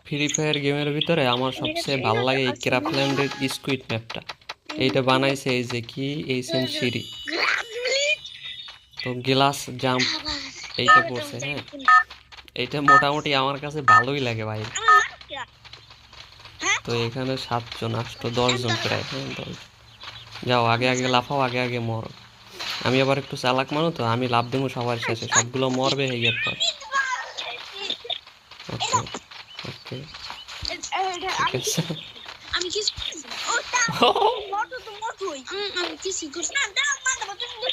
Free fire গেমের ভিতরে আমার সবচেয়ে ভালো লাগে এই ক্রাফল্যান্ডের স্কুইড ম্যাপটা। এইটা বানাইছে এই যে কি এইচএন সিরি, তো গ্লাস জাম্প এইটা পড়ছে। হ্যাঁ, এইটা মোটামুটি আমার কাছে ভালোই লাগে ভাই। তো এখানে 7 জন 8 10 জন প্রায়। হ্যাঁ, যাও আগে আগে লাফাও, আগে আগে মরো। আমি আবার একটু চালাক মানুষ, তো আমি লাভ দেবো সবার শেষে, সবগুলো মরবে হেগের পর। ওকে ওকে ঠিক আছে।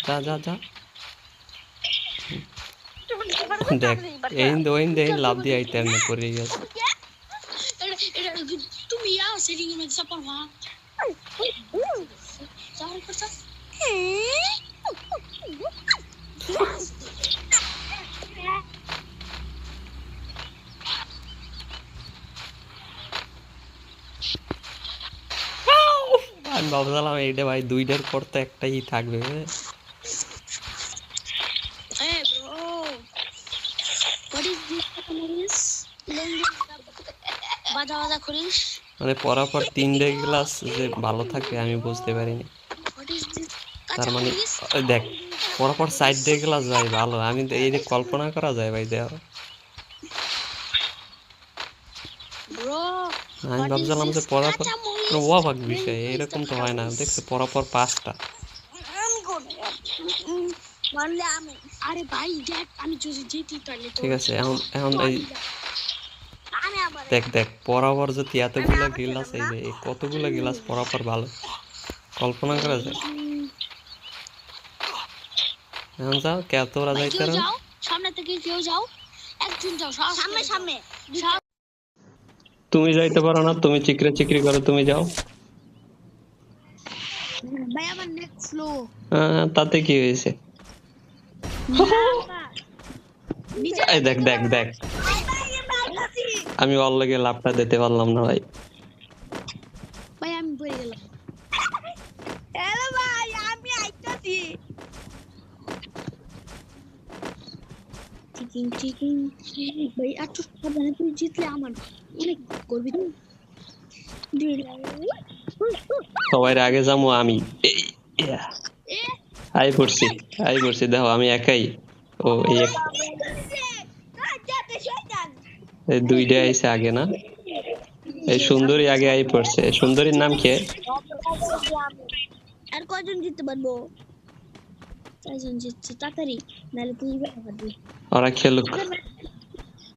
যা যা যা, দেখ এই দেখ লাভ দিয়ে আইতে আমি পড়ে গেছে। তুমি সেটিং এ সাপোর্ট মা যাও করছ আমি ভাবছিলাম এইটা ভাই দুইটার পর তো একটাই থাকবে। মানে পরাপর 3টে গ্লাস যে ভালো থাকবে আমি বুঝতে পারিনি। তার মানে দেখ পরাপর 4টে গ্লাস ভাই ভালো, আমি এই যে কল্পনা করা যায় ভাই। দেখ আমি ভাবছিলাম যে পরাপর অবাক বিষয়, এরকম তো হয় না। দেখছে পরাপর 5টা। ঠিক আছে, এখন এখন এই দেখ দেখ পরাপর যদি এতগুলা গিলাস, এই যে কতগুলা গিলাস পরাপর ভালো কল্পনা করা যায়। এখন যাও কে তোরা যাইতে সামনে থেকে কেউ যাও, একজন যাও সামনে সামনে। তুমি যাইতে পারো না, তুমি চিকরে চিকরি করো, তুমি যাও। ভাই আমার নেট স্লো। তাতে কি হয়েছে? এই দেখ দেখ দেখ, আমি ওর লগে লাভটা দিতে পারলাম না ভাই। ভাই আমি পড়ে গেলাম। হ্যালো ভাই আমি আইতাছি। চিকিং ভাই আচ্ছা সাবধানে, তুই জিতলে আমার অনেক করবি তুই। সবাই আগে যাবো আমি। আই পড়ছি দেখো আমি একাই। ও এই দুইটা আইছে আগে না, এই সুন্দরী আগে আই পড়ছে। সুন্দরীর নাম কি? আর কয়জন জিততে পারবো? 4 জন জিতছে তাড়াতাড়ি, নাহলে তুই পারবি। ওরা খেলুক।